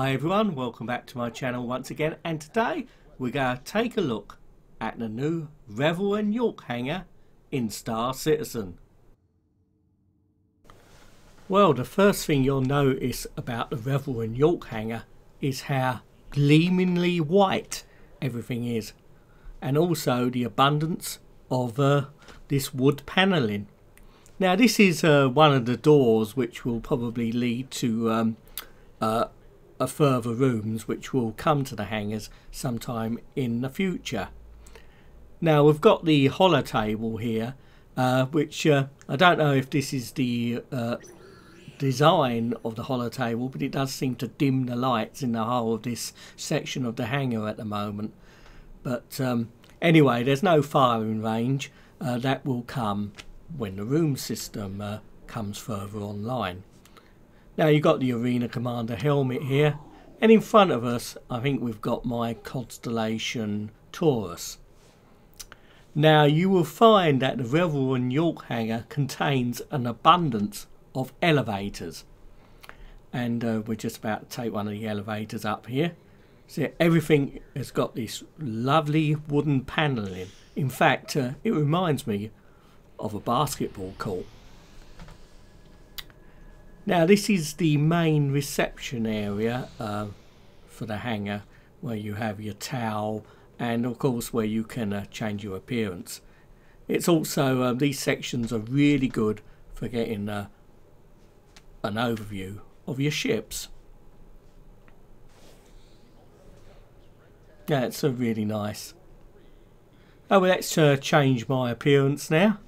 Hi everyone, welcome back to my channel once again, and today we're going to take a look at the new Revel and York Hangar in Star Citizen. Well, the first thing you'll notice about the Revel and York Hangar is how gleamingly white everything is, and also the abundance of this wood panelling. Now this is one of the doors which will probably lead to further rooms which will come to the hangars sometime in the future. Now we've got the hollow table here, which I don't know if this is the design of the hollow table, but it does seem to dim the lights in the whole of this section of the hangar at the moment. But anyway, there's no firing range. That will come when the room system comes further online. Now you've got the Arena Commander helmet here, and in front of us I think we've got my Constellation Taurus. Now you will find that the Revel and York Hangar contains an abundance of elevators, and we're just about to take one of the elevators up here. So everything has got this lovely wooden panelling. In fact, it reminds me of a basketball court. Now this is the main reception area for the hangar, where you have your towel and of course where you can change your appearance. It's also, these sections are really good for getting an overview of your ships. Yeah, it's really nice. Oh, well, let's change my appearance now.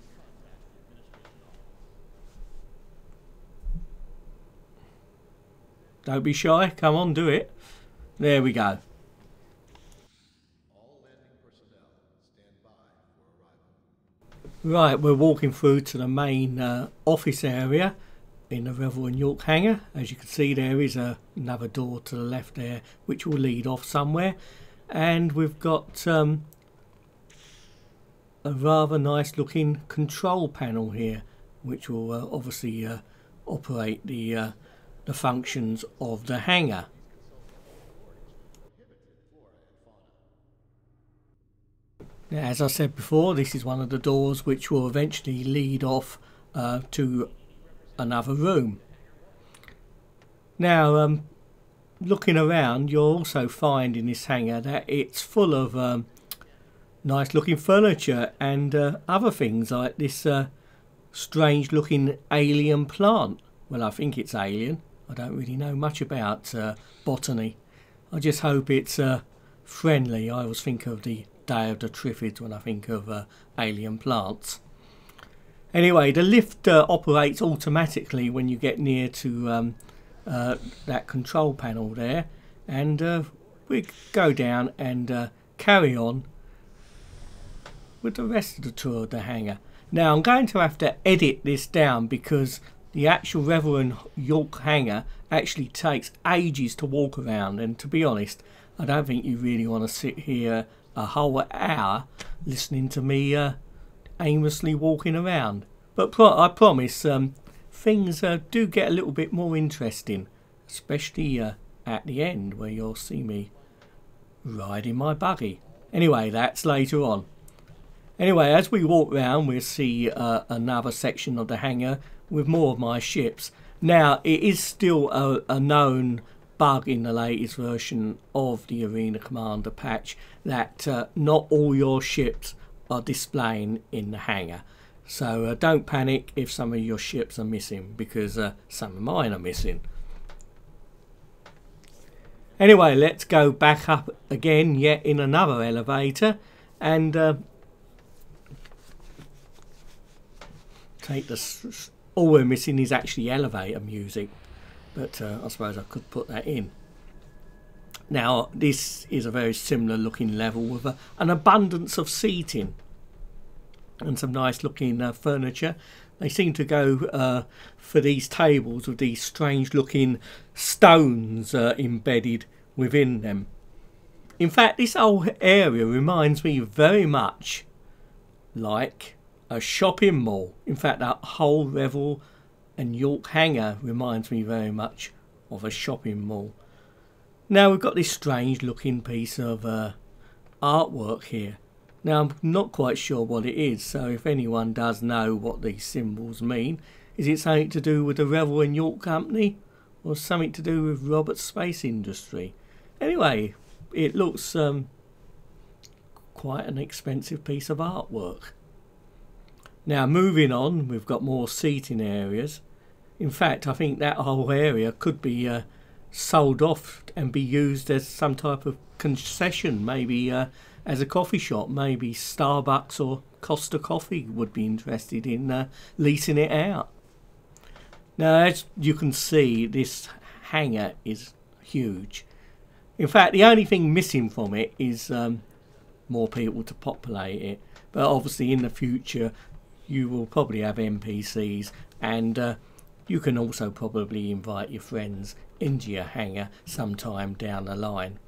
Don't be shy, come on, do it. There we go. All landing personnel stand by for arrival. Right, we're walking through to the main office area in the Revel and York Hangar. As you can see, there is another door to the left there which will lead off somewhere, and we've got a rather nice looking control panel here which will obviously operate the functions of the hangar. Now, as I said before, this is one of the doors which will eventually lead off to another room. Now, looking around, you'll also find in this hangar that it's full of nice looking furniture and other things, like this strange looking alien plant. Well, I think it's alien. I don't really know much about botany. I just hope it's friendly. I always think of the Day of the Triffids when I think of alien plants. Anyway, the lift operates automatically when you get near to that control panel there, and we go down and carry on with the rest of the tour of the hangar. Now I'm going to have to edit this down because the actual Revel and York Hangar actually takes ages to walk around, and to be honest, I don't think you really want to sit here a whole hour listening to me aimlessly walking around. But I promise things do get a little bit more interesting, especially at the end where you'll see me riding my buggy. Anyway, that's later on. Anyway, as we walk round, we'll see another section of the hangar with more of my ships. Now, it is still a known bug in the latest version of the Arena Commander patch that not all your ships are displaying in the hangar. So don't panic if some of your ships are missing, because some of mine are missing. Anyway, let's go back up again, yet in another elevator, and take the... All we're missing is actually elevator music, but I suppose I could put that in. Now this is a very similar looking level with an abundance of seating and some nice looking furniture. They seem to go for these tables with these strange looking stones embedded within them. In fact, this whole area reminds me very much like a shopping mall. In fact, that whole Revel and York Hangar reminds me very much of a shopping mall. Now we've got this strange looking piece of artwork here. Now I'm not quite sure what it is, so if anyone does know what these symbols mean, is it something to do with the Revel and York Company or something to do with Robert's space industry? Anyway, it looks quite an expensive piece of artwork. Now moving on, we've got more seating areas. In fact, I think that whole area could be sold off and be used as some type of concession, maybe as a coffee shop. Maybe Starbucks or Costa Coffee would be interested in leasing it out. Now, as you can see, this hangar is huge. In fact, the only thing missing from it is more people to populate it. But obviously in the future you will probably have NPCs, and you can also probably invite your friends into your hangar sometime down the line.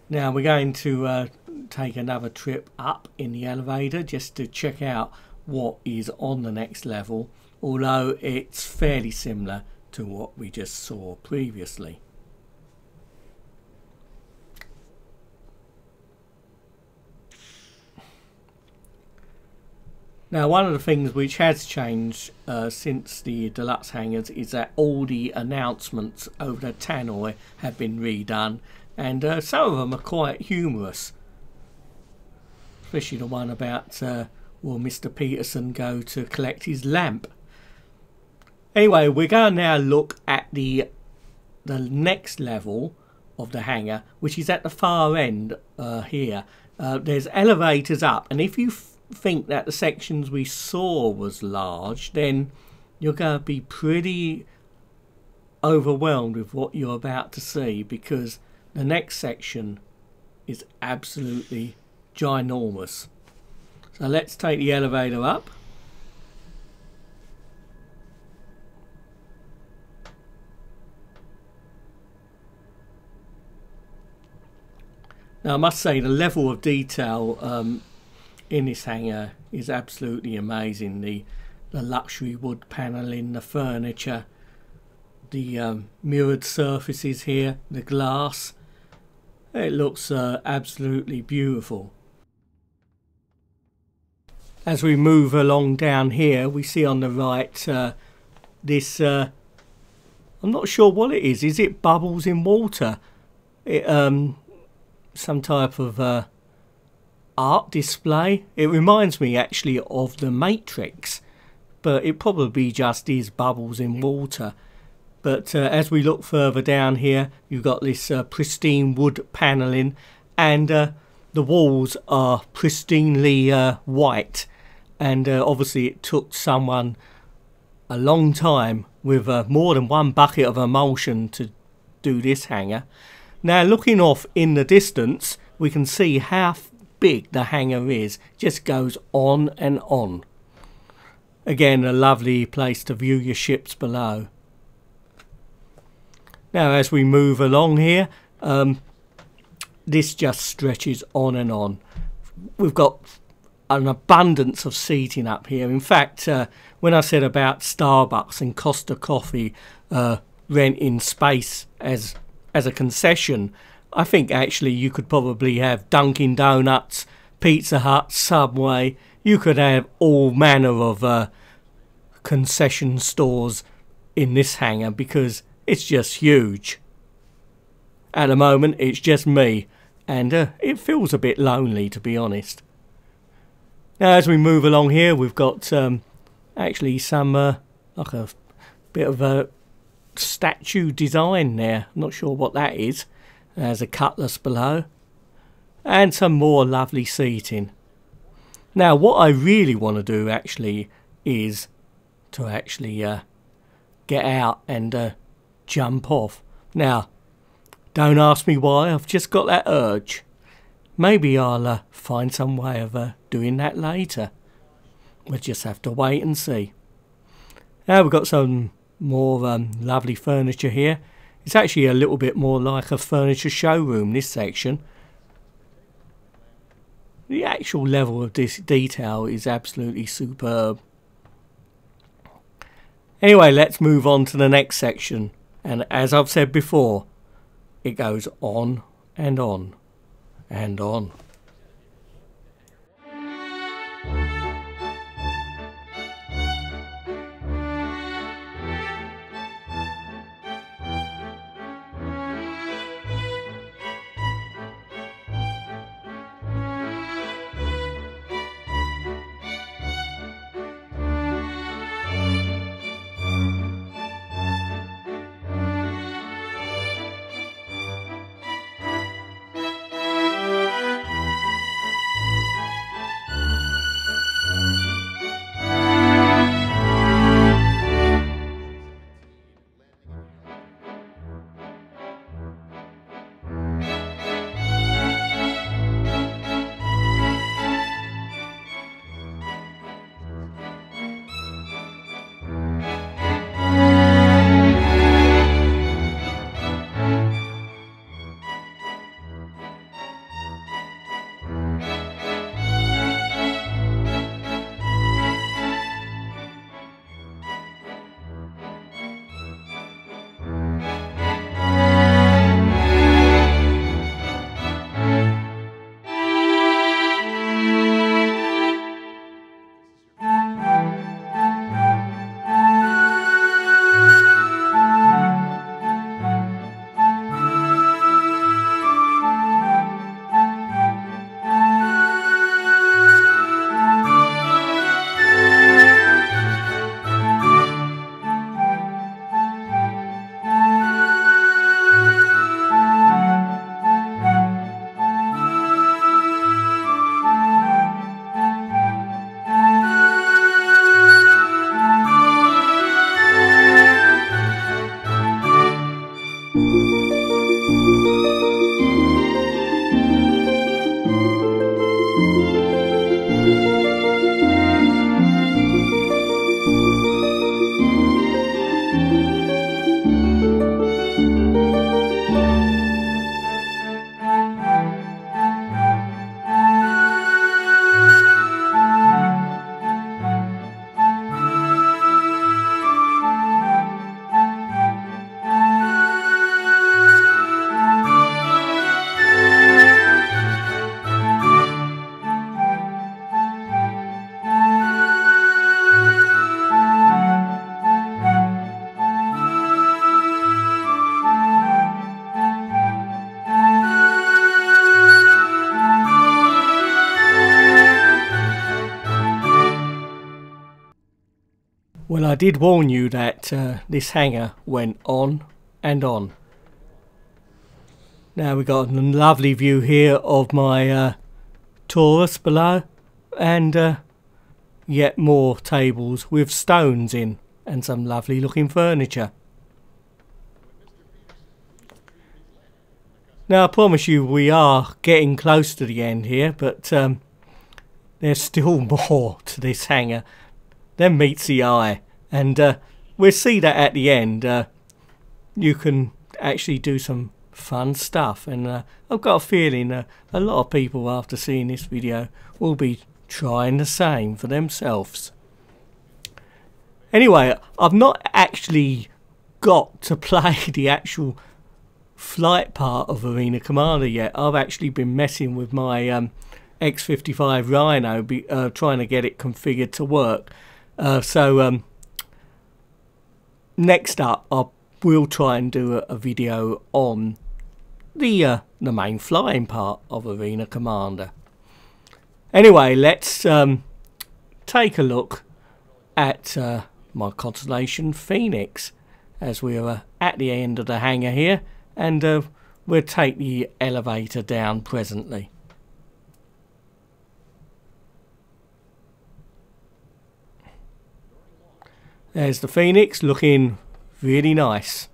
Now we're going to take another trip up in the elevator just to check out what is on the next level, although it's fairly similar to what we just saw previously. Now, one of the things which has changed since the deluxe hangars is that all the announcements over the tannoy have been redone, and some of them are quite humorous, especially the one about will Mr. Peterson go to collect his lamp. Anyway, we're going to now look at the next level of the hangar, which is at the far end here. There's elevators up, and if you think that the sections we saw was large, then you're going to be pretty overwhelmed with what you're about to see, because the next section is absolutely ginormous. So let's take the elevator up. Now I must say the level of detail in this hangar is absolutely amazing. The luxury wood panelling, the furniture, the mirrored surfaces here, the glass. It looks absolutely beautiful. As we move along down here, we see on the right this, I'm not sure what it is. Is it bubbles in water? It, some type of art display. It reminds me actually of the Matrix, but it probably just is bubbles in water. But as we look further down here, you've got this pristine wood panelling, and the walls are pristinely white, and obviously it took someone a long time with more than one bucket of emulsion to do this hangar. Now looking off in the distance, we can see how big the hangar is. Just goes on and on. Again, a lovely place to view your ships below. Now as we move along here, this just stretches on and on. We've got an abundance of seating up here. In fact, when I said about Starbucks and Costa Coffee renting space as a concession, I think actually you could probably have Dunkin' Donuts, Pizza Hut, Subway. You could have all manner of concession stores in this hangar, because it's just huge. At the moment it's just me, and it feels a bit lonely, to be honest. Now as we move along here, we've got actually some like a bit of a statue design there. I'm not sure what that is. There's a cutlass below, and some more lovely seating. Now what I really want to do actually is to actually get out and jump off. Now don't ask me why, I've just got that urge. Maybe I'll find some way of doing that later. We'll just have to wait and see. Now we've got some more lovely furniture here. It's actually a little bit more like a furniture showroom, this section. the actual level of this detail is absolutely superb. Anyway, let's move on to the next section, and as I've said before, it goes on and on and on. Well, I did warn you that this hangar went on and on. Now we've got a lovely view here of my Taurus below, and yet more tables with stones in and some lovely looking furniture. Now I promise you we are getting close to the end here, but there's still more to this hangar than meets the eye, and we'll see that at the end. You can actually do some fun stuff, and I've got a feeling a lot of people after seeing this video will be trying the same for themselves. Anyway, I've not actually got to play the actual flight part of Arena Commander yet. I've actually been messing with my X55 Rhino, trying to get it configured to work. So next up I will try and do a video on the main flying part of Arena Commander. Anyway, let's take a look at my Constellation Phoenix as we're at the end of the hangar here, and we'll take the elevator down presently. There's the Phoenix, looking really nice.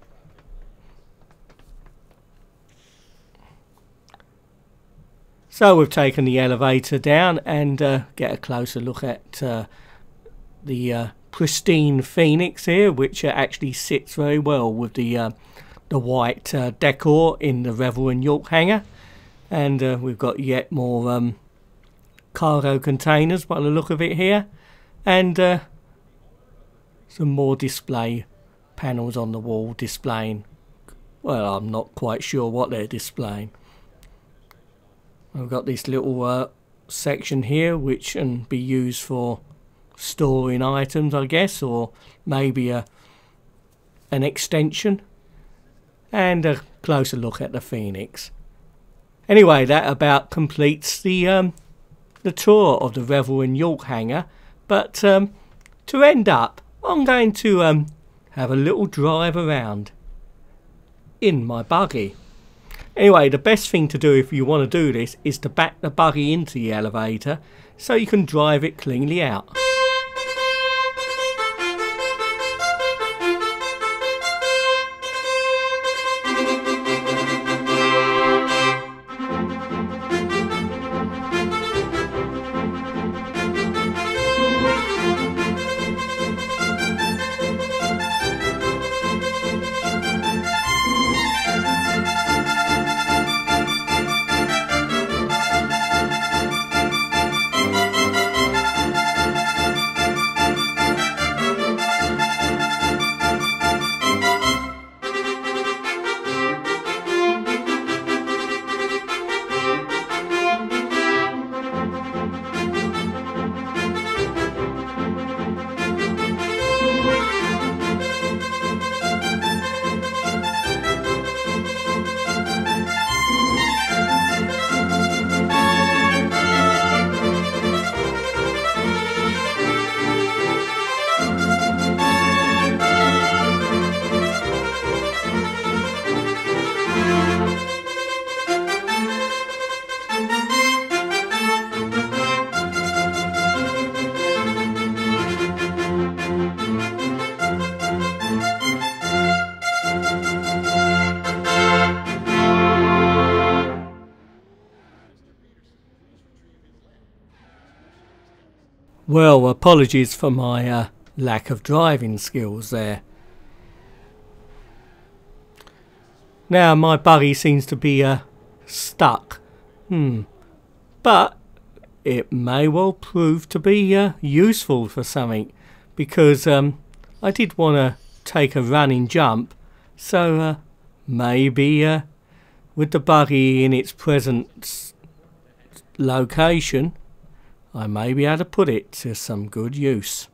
So we've taken the elevator down and get a closer look at the pristine Phoenix here, which actually sits very well with the white decor in the Revel and York Hangar. And we've got yet more cargo containers by the look of it here, and some more display panels on the wall displaying, well, I'm not quite sure what they're displaying. I've got this little section here which can be used for storing items, I guess, or maybe an extension, and a closer look at the Phoenix. Anyway, that about completes the tour of the Revel and York Hangar, but to end up, I'm going to have a little drive around in my buggy. Anyway, the best thing to do if you want to do this is to back the buggy into the elevator so you can drive it cleanly out. Well, apologies for my lack of driving skills there. Now my buggy seems to be stuck. But it may well prove to be useful for something, because I did want to take a running jump, so maybe with the buggy in its present location, I may be able to put it to some good use.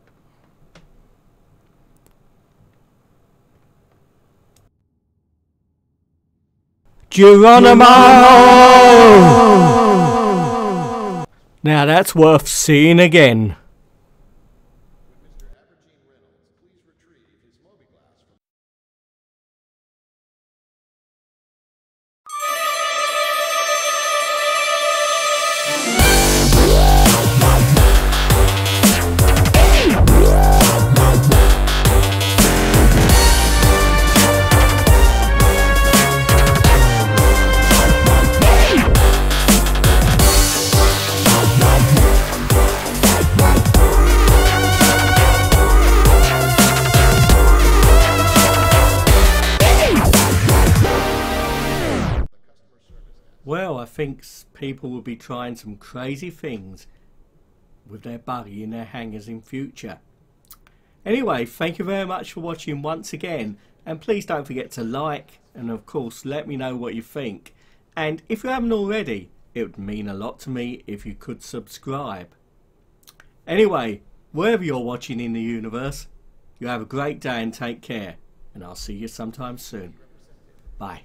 Geronimo! Now that's worth seeing again. Well, I think people will be trying some crazy things with their buggy in their hangars in future. Anyway, thank you very much for watching once again, and please don't forget to like and of course let me know what you think. And if you haven't already, it would mean a lot to me if you could subscribe. Anyway, wherever you're watching in the universe, you have a great day and take care, and I'll see you sometime soon. Bye.